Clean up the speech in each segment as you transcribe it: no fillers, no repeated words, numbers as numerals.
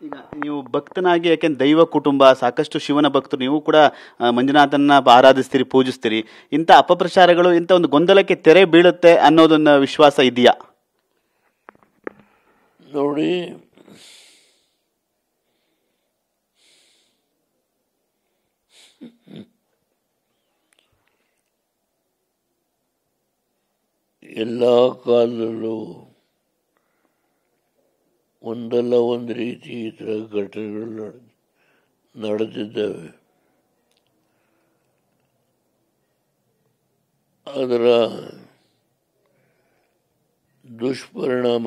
ಈಗ ನೀವು ಭಕ್ತನಾಗಿ, ಯಾಕೆಂದ್ರೆ ದೈವ ಕುಟುಂಬ, ಸಾಕಷ್ಟು ಶಿವನ ಭಕ್ತರು, ನೀವು ಕೂಡ ಮಂಜುನಾಥನ್ನ ಆರಾಧಿಸ್ತೀರಿ, ಪೂಜಿಸ್ತೀರಿ. ಇಂಥ ಅಪಪ್ರಚಾರಗಳು, ಇಂಥ ಒಂದು ಗೊಂದಲಕ್ಕೆ ತೆರೆ ಬೀಳುತ್ತೆ ಅನ್ನೋದನ್ನ ವಿಶ್ವಾಸ ಇದೆಯಾ? ನೋಡಿ, ಎಲ್ಲ ಕಾಲದಲ್ಲೂ ಒಂದಲ್ಲ ಒಂದು ರೀತಿ ಈ ಥರ ಘಟನೆಗಳು ನಡೆದಿದ್ದಾವೆ. ಅದರ ದುಷ್ಪರಿಣಾಮ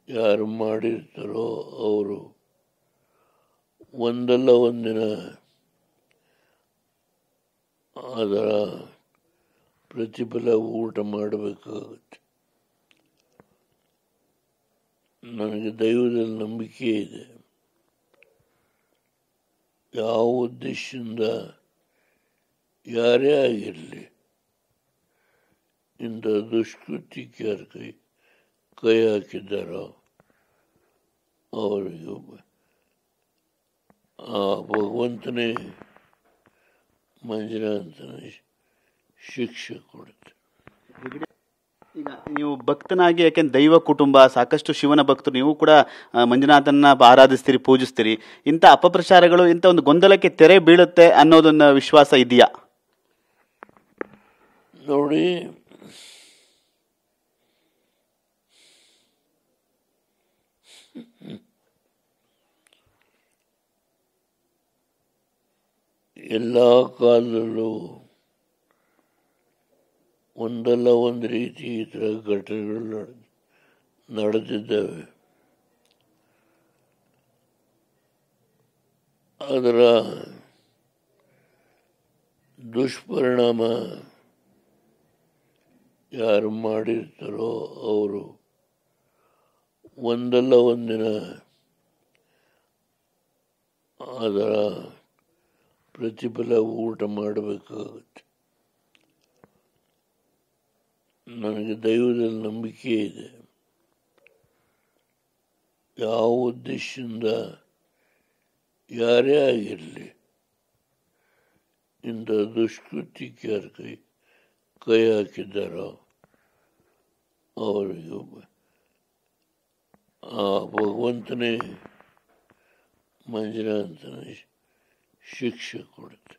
ಯಾರು ಮಾಡಿರ್ತಾರೋ ಅವರು ಒಂದಲ್ಲ ಒಂದಿನ ಅದರ ಪ್ರತಿಫಲ ಊಟ ಮಾಡಬೇಕಾಗುತ್ತೆ. ನನಗೆ ದೈವದಲ್ಲಿ ನಂಬಿಕೆ ಇದೆ. ಯಾವ ಉದ್ದೇಶದಿಂದ ಯಾರೇ ಆಗಿರಲಿ, ಇಂಥ ದುಷ್ಕೃತ್ಯಕ್ಕೆ ಯಾರು ಕೈ ಹಾಕಿದ್ದಾರೋ ಅವರಿಗೆ ಆ ಭಗವಂತನೇ, ಮಂಜುನಾಥನೇ ಶಿಕ್ಷೆ ಕೊಡುತ್ತೆ. ಈಗ ನೀವು ಭಕ್ತನಾಗಿ, ಯಾಕೆಂದ್ರೆ ದೈವ ಕುಟುಂಬ, ಸಾಕಷ್ಟು ಶಿವನ ಭಕ್ತರು, ನೀವು ಕೂಡ ಮಂಜುನಾಥನ್ನ ಆರಾಧಿಸ್ತೀರಿ, ಪೂಜಿಸ್ತೀರಿ. ಇಂಥ ಅಪಪ್ರಚಾರಗಳು, ಇಂಥ ಒಂದು ಗೊಂದಲಕ್ಕೆ ತೆರೆ ಬೀಳುತ್ತೆ ಅನ್ನೋದನ್ನ ವಿಶ್ವಾಸ ಇದೆಯಾ? ನೋಡಿ, ಎಲ್ಲ ಕಾಲದಲ್ಲೂ ಒಂದಲ್ಲ ಒಂದು ರೀತಿ ಈ ಥರ ಘಟನೆಗಳು ನಡೆದಿದ್ದಾವೆ. ಅದರ ದುಷ್ಪರಿಣಾಮ ಯಾರು ಮಾಡಿರ್ತಾರೋ ಅವರು ಒಂದಲ್ಲ ಒಂದಿನ ಅದರ ಪ್ರತಿಫಲ ಊಟ ಮಾಡಬೇಕಾಗುತ್ತೆ. ನನಗೆ ದೈವದಲ್ಲಿ ನಂಬಿಕೆ ಇದೆ. ಯಾವ ಉದ್ದೇಶದಿಂದ ಯಾರೇ ಆಗಿರಲಿ, ಇಂಥ ದುಷ್ಕೃತ್ಯಕ್ಕೆ ಯಾರು ಕೈ ಹಾಕಿದ್ದಾರೋ ಅವರಿಗೆ ಆ ಭಗವಂತನೇ, ಮಂಜುನಾಥನೇ ಶಿಕ್ಷೆ ಕೊಡುತ್ತೆ.